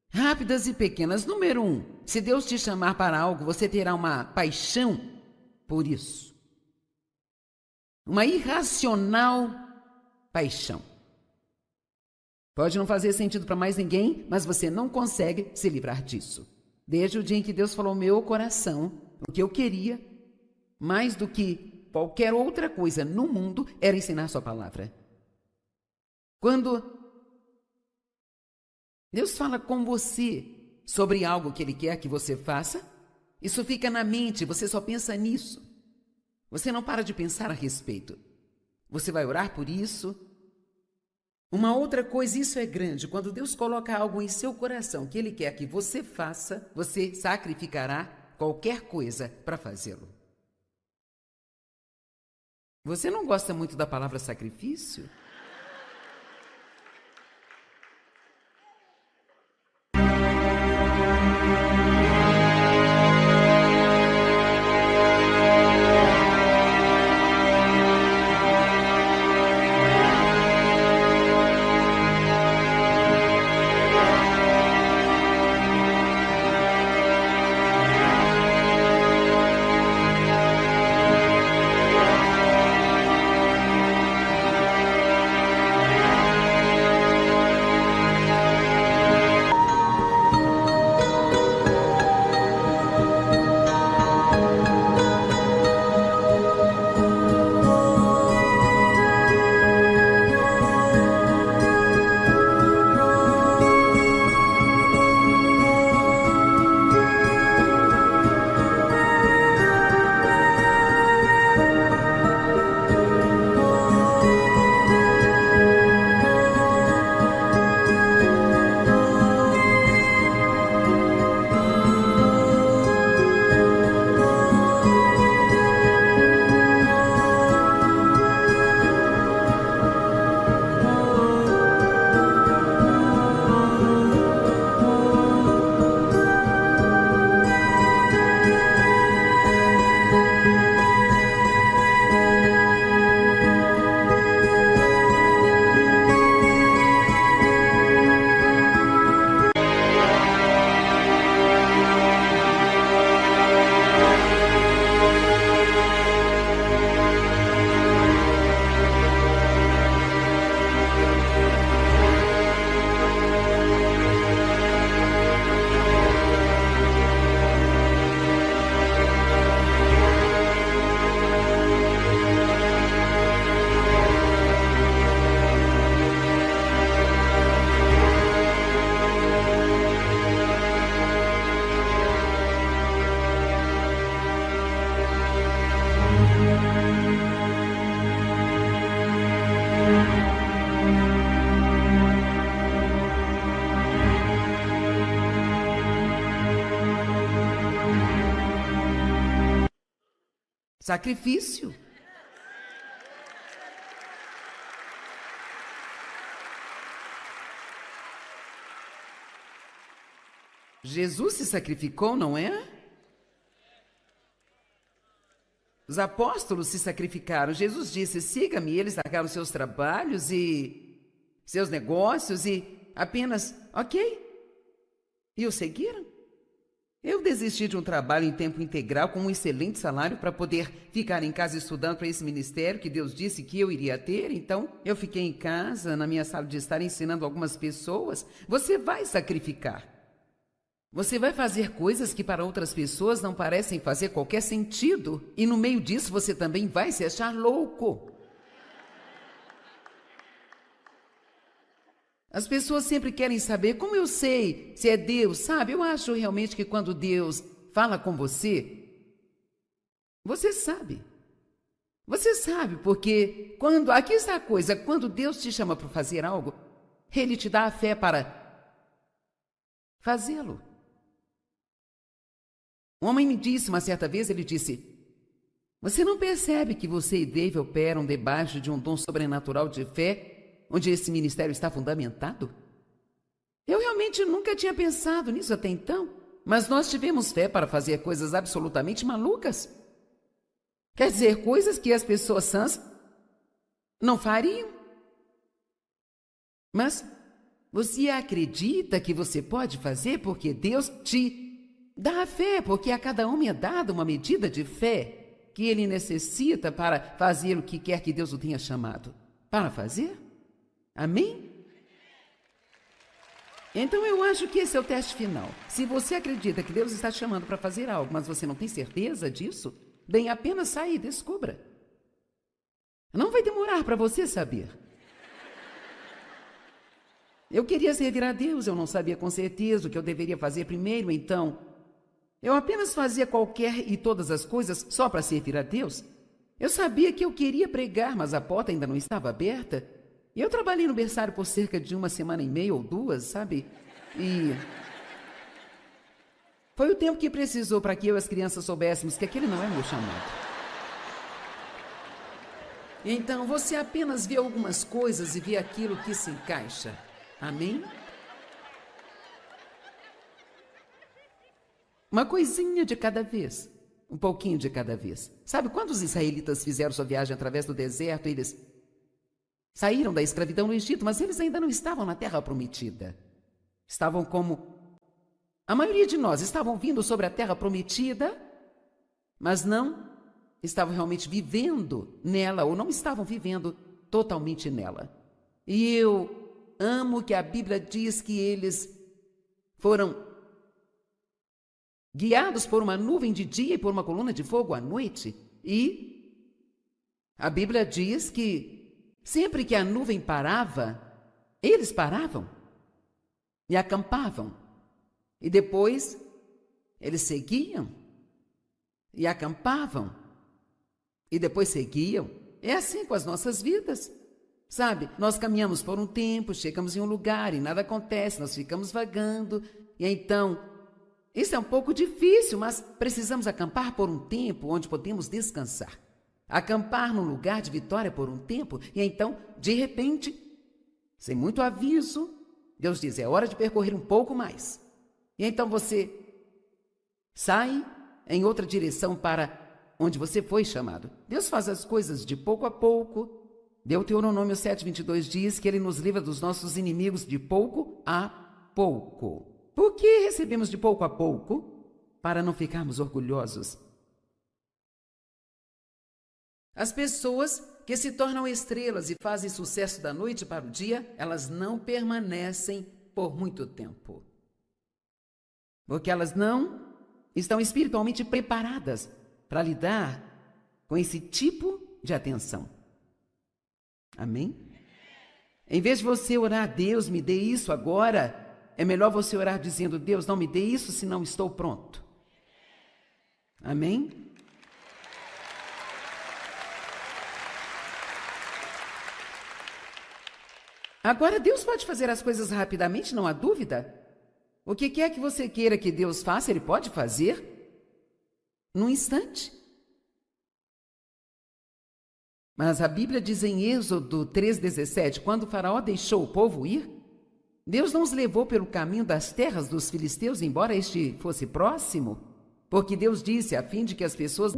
rápidas e pequenas. Número 1, se Deus te chamar para algo, você terá uma paixão por isso. Uma irracional paixão. Pode não fazer sentido para mais ninguém, mas você não consegue se livrar disso. Desde o dia em que Deus falou ao meu coração, o que eu queria, mais do que qualquer outra coisa no mundo, era ensinar sua palavra. Quando Deus fala com você sobre algo que Ele quer que você faça, isso fica na mente, você só pensa nisso. Você não para de pensar a respeito. Você vai orar por isso. Uma outra coisa, isso é grande, quando Deus coloca algo em seu coração que Ele quer que você faça, você sacrificará qualquer coisa para fazê-lo. Você não gosta muito da palavra sacrifício? Sacrifício. Jesus se sacrificou, não é? Os apóstolos se sacrificaram. Jesus disse, siga-me. Eles largaram seus trabalhos e seus negócios e apenas, ok. E o seguiram. Eu desisti de um trabalho em tempo integral com um excelente salário para poder ficar em casa estudando para esse ministério que Deus disse que eu iria ter. Então, eu fiquei em casa, na minha sala de estar, ensinando algumas pessoas. Você vai sacrificar. Você vai fazer coisas que para outras pessoas não parecem fazer qualquer sentido. E no meio disso, você também vai se achar louco. As pessoas sempre querem saber como eu sei se é Deus, sabe? Eu acho realmente que quando Deus fala com você, você sabe. Você sabe, porque quando, aqui está a coisa, quando Deus te chama para fazer algo, Ele te dá a fé para fazê-lo. Um homem me disse uma certa vez, ele disse: você não percebe que você e Dave operam debaixo de um dom sobrenatural de fé, onde esse ministério está fundamentado? Eu realmente nunca tinha pensado nisso até então, mas nós tivemos fé para fazer coisas absolutamente malucas. Quer dizer, coisas que as pessoas sãs não fariam. Mas você acredita que você pode fazer porque Deus te dá a fé, porque a cada homem é dada uma medida de fé que ele necessita para fazer o que quer que Deus o tenha chamado para fazer? Amém? Então eu acho que esse é o teste final. Se você acredita que Deus está te chamando para fazer algo, mas você não tem certeza disso, bem, apenas saia e descubra. Não vai demorar para você saber. Eu queria servir a Deus, eu não sabia com certeza o que eu deveria fazer primeiro, então eu apenas fazia qualquer e todas as coisas só para servir a Deus. Eu sabia que eu queria pregar, mas a porta ainda não estava aberta. E eu trabalhei no berçário por cerca de 1,5 ou 2, sabe? E foi o tempo que precisou para que eu e as crianças soubéssemos que aquele não é meu chamado. Então você apenas vê algumas coisas e vê aquilo que se encaixa. Amém? Uma coisinha de cada vez, um pouquinho de cada vez. Sabe quando os israelitas fizeram sua viagem através do deserto, eles saíram da escravidão no Egito, mas eles ainda não estavam na terra prometida. Estavam como a maioria de nós, estavam vindo sobre a terra prometida, mas não estavam realmente vivendo nela, ou não estavam vivendo totalmente nela. E eu amo que a Bíblia diz que eles foram guiados por uma nuvem de dia e por uma coluna de fogo à noite. E a Bíblia diz que sempre que a nuvem parava, eles paravam e acampavam. E depois eles seguiam e acampavam. E depois seguiam. É assim com as nossas vidas. Sabe, nós caminhamos por um tempo, chegamos em um lugar e nada acontece, nós ficamos vagando. E então isso é um pouco difícil, mas precisamos acampar por um tempo onde podemos descansar. Acampar num lugar de vitória por um tempo, e então, de repente, sem muito aviso, Deus diz, é hora de percorrer um pouco mais. E então você sai em outra direção para onde você foi chamado. Deus faz as coisas de pouco a pouco. Deuteronômio 7:22 diz que Ele nos livra dos nossos inimigos de pouco a pouco. Por que recebemos de pouco a pouco? Para não ficarmos orgulhosos. As pessoas que se tornam estrelas e fazem sucesso da noite para o dia, elas não permanecem por muito tempo. Porque elas não estão espiritualmente preparadas para lidar com esse tipo de atenção. Amém? Em vez de você orar, Deus, me dê isso agora, é melhor você orar dizendo, Deus, não me dê isso se não estou pronto. Amém? Agora, Deus pode fazer as coisas rapidamente, não há dúvida. O que quer que você queira que Deus faça, Ele pode fazer num instante. Mas a Bíblia diz em Êxodo 3,17, quando o faraó deixou o povo ir, Deus não os levou pelo caminho das terras dos filisteus, embora este fosse próximo, porque Deus disse a fim de que as pessoas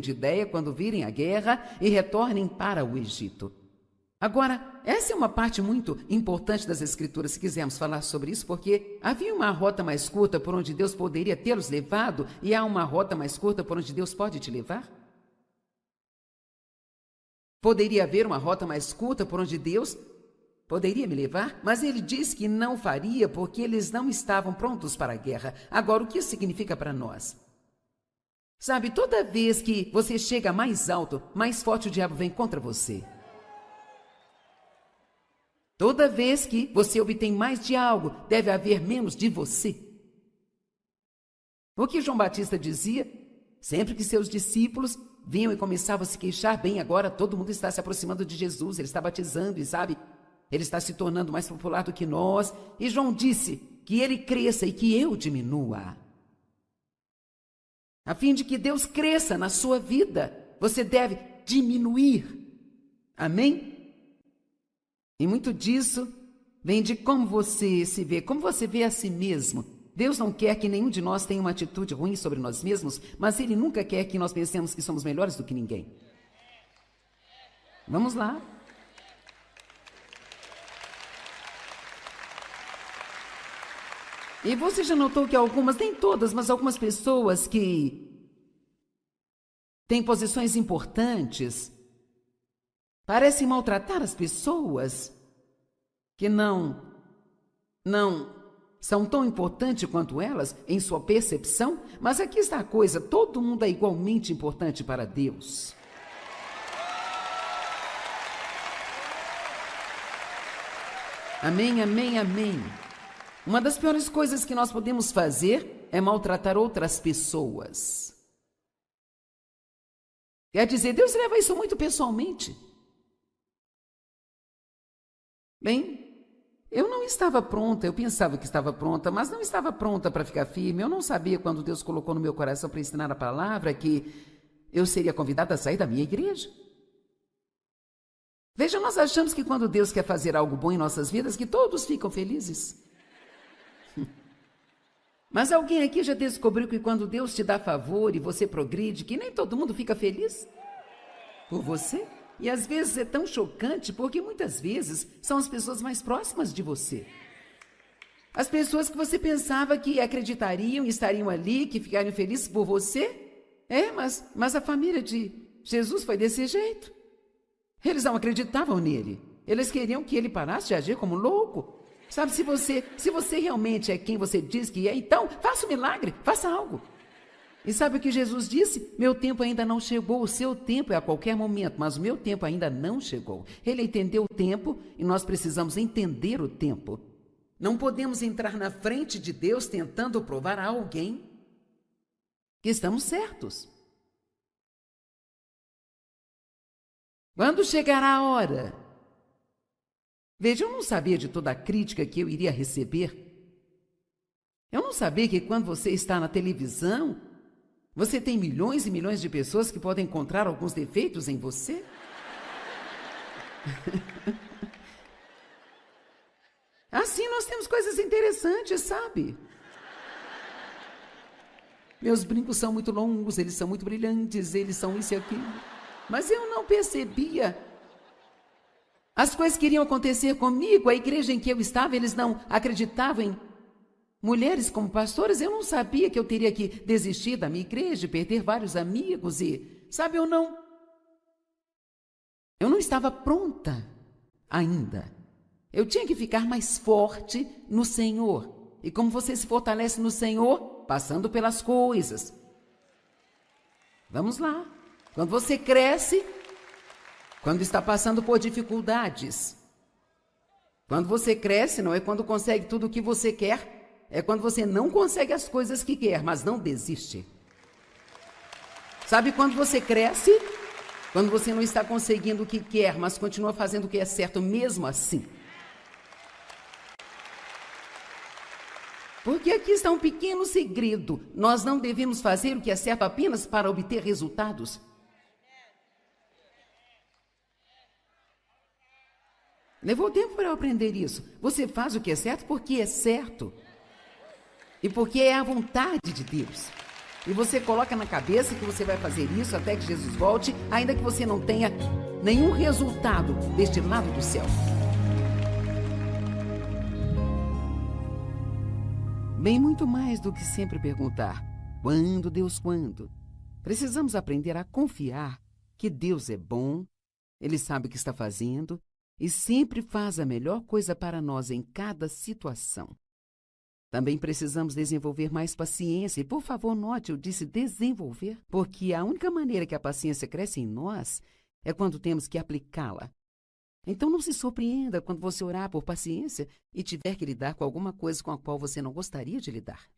de ideia quando virem a guerra e retornem para o Egito. Agora, essa é uma parte muito importante das Escrituras, se quisermos falar sobre isso, porque havia uma rota mais curta por onde Deus poderia tê-los levado e há uma rota mais curta por onde Deus pode te levar? Poderia haver uma rota mais curta por onde Deus poderia me levar, mas ele disse que não faria porque eles não estavam prontos para a guerra. Agora, o que isso significa para nós? Sabe, toda vez que você chega mais alto, mais forte o diabo vem contra você. Toda vez que você obtém mais de algo, deve haver menos de você. O que João Batista dizia? Sempre que seus discípulos vinham e começavam a se queixar, bem, agora todo mundo está se aproximando de Jesus, ele está batizando e sabe, ele está se tornando mais popular do que nós. E João disse que ele cresça e que eu diminua. A fim de que Deus cresça na sua vida, você deve diminuir. Amém? E muito disso vem de como você se vê, como você vê a si mesmo. Deus não quer que nenhum de nós tenha uma atitude ruim sobre nós mesmos, mas Ele nunca quer que nós pensemos que somos melhores do que ninguém. Vamos lá. E você já notou que algumas, nem todas, mas algumas pessoas que têm posições importantes parecem maltratar as pessoas que não são tão importantes quanto elas em sua percepção, mas aqui está a coisa, todo mundo é igualmente importante para Deus. Amém, amém, amém. Uma das piores coisas que nós podemos fazer é maltratar outras pessoas. Quer dizer, Deus leva isso muito pessoalmente. Bem, eu não estava pronta, eu pensava que estava pronta, mas não estava pronta para ficar firme. Eu não sabia quando Deus colocou no meu coração para ensinar a palavra que eu seria convidada a sair da minha igreja. Veja, nós achamos que quando Deus quer fazer algo bom em nossas vidas, que todos ficam felizes. Mas alguém aqui já descobriu que quando Deus te dá favor e você progride, que nem todo mundo fica feliz por você? E às vezes é tão chocante, porque muitas vezes são as pessoas mais próximas de você. As pessoas que você pensava que acreditariam, estariam ali, que ficariam felizes por você. Mas a família de Jesus foi desse jeito. Eles não acreditavam nele. Eles queriam que ele parasse de agir como louco. Sabe, se você realmente é quem você diz que é, então faça um milagre, faça algo. E sabe o que Jesus disse? Meu tempo ainda não chegou, o seu tempo é a qualquer momento, mas o meu tempo ainda não chegou. Ele entendeu o tempo e nós precisamos entender o tempo. Não podemos entrar na frente de Deus tentando provar a alguém que estamos certos. Quando chegará a hora? Veja, eu não sabia de toda a crítica que eu iria receber. Eu não sabia que quando você está na televisão, você tem milhões e milhões de pessoas que podem encontrar alguns defeitos em você. Assim nós temos coisas interessantes, sabe? Meus brincos são muito longos, eles são muito brilhantes, eles são isso e aquilo. Mas eu não percebia. As coisas que iriam acontecer comigo, a igreja em que eu estava, eles não acreditavam em mulheres como pastoras. Eu não sabia que eu teria que desistir da minha igreja, perder vários amigos e, sabe, eu não estava pronta ainda. Eu tinha que ficar mais forte no Senhor. E como você se fortalece no Senhor? Passando pelas coisas. Vamos lá. Quando você cresce, quando está passando por dificuldades. Quando você cresce, não é quando consegue tudo o que você quer, é quando você não consegue as coisas que quer, mas não desiste. Sabe quando você cresce? Quando você não está conseguindo o que quer, mas continua fazendo o que é certo mesmo assim. Porque aqui está um pequeno segredo. Nós não devemos fazer o que é certo apenas para obter resultados. Levou tempo para eu aprender isso. Você faz o que é certo porque é certo. E porque é a vontade de Deus. E você coloca na cabeça que você vai fazer isso até que Jesus volte, ainda que você não tenha nenhum resultado deste lado do céu. Bem, muito mais do que sempre perguntar: quando, Deus, quando? Precisamos aprender a confiar que Deus é bom, Ele sabe o que está fazendo e sempre faz a melhor coisa para nós em cada situação. Também precisamos desenvolver mais paciência. E, por favor, note, eu disse desenvolver, porque a única maneira que a paciência cresce em nós é quando temos que aplicá-la. Então não se surpreenda quando você orar por paciência e tiver que lidar com alguma coisa com a qual você não gostaria de lidar.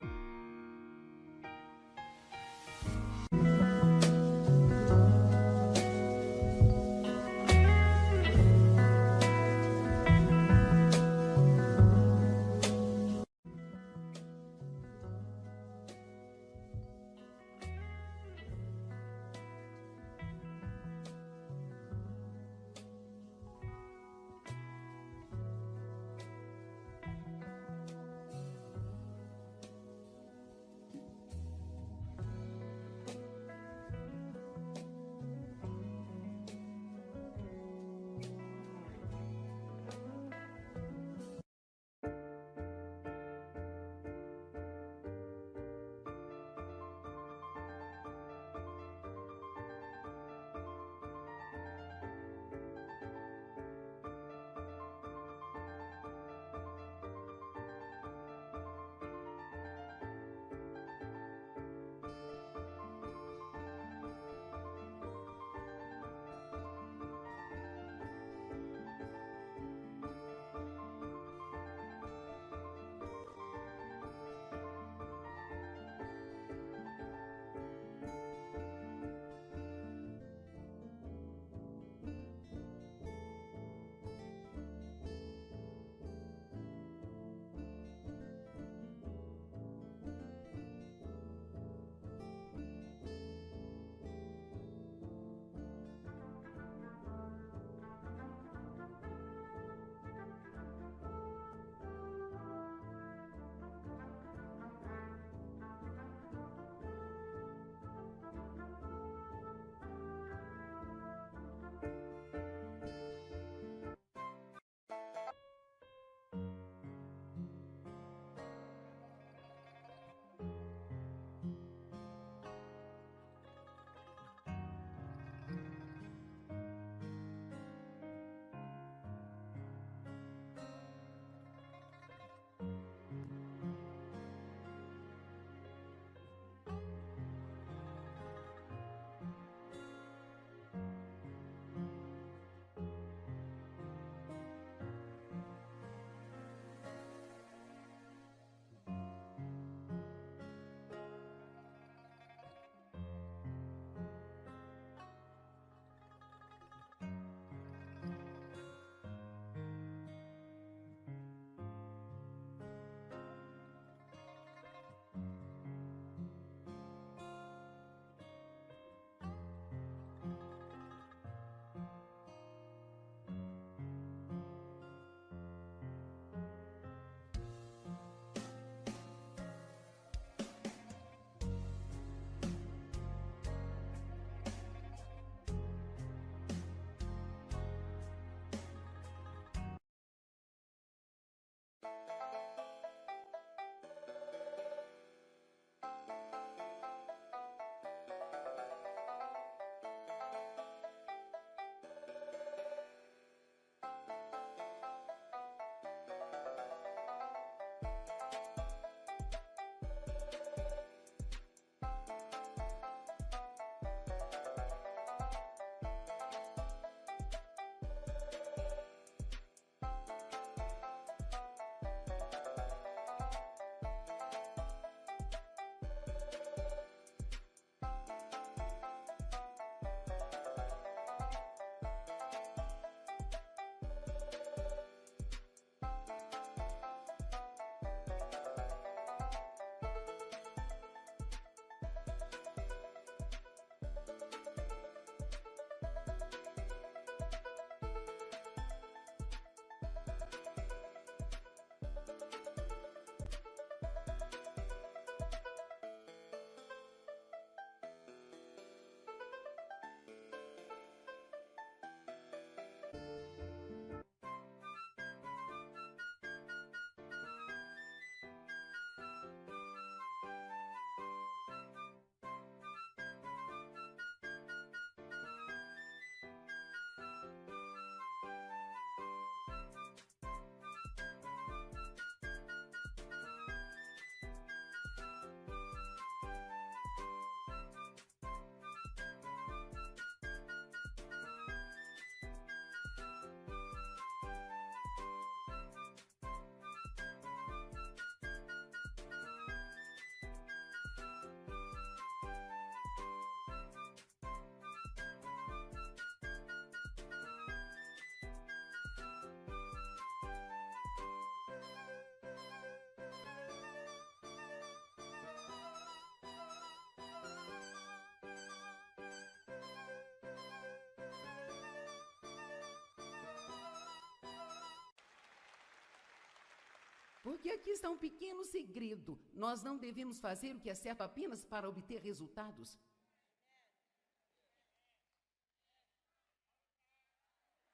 Porque aqui está um pequeno segredo. Nós não devemos fazer o que é certo apenas para obter resultados.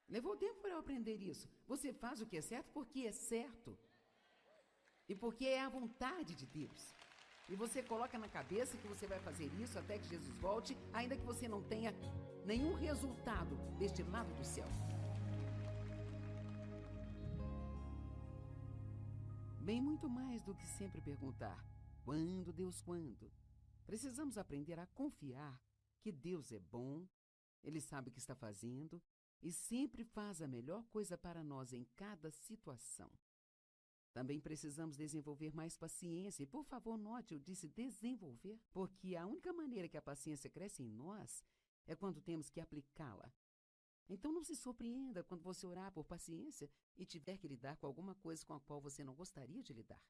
Levou tempo para eu aprender isso. Você faz o que é certo porque é certo. E porque é a vontade de Deus. E você coloca na cabeça que você vai fazer isso até que Jesus volte, ainda que você não tenha nenhum resultado deste lado do céu. Bem, muito mais do que sempre perguntar: quando, Deus, quando? Precisamos aprender a confiar que Deus é bom, Ele sabe o que está fazendo e sempre faz a melhor coisa para nós em cada situação. Também precisamos desenvolver mais paciência. E, por favor, note, eu disse desenvolver, porque a única maneira que a paciência cresce em nós é quando temos que aplicá-la. Então não se surpreenda quando você orar por paciência e tiver que lidar com alguma coisa com a qual você não gostaria de lidar.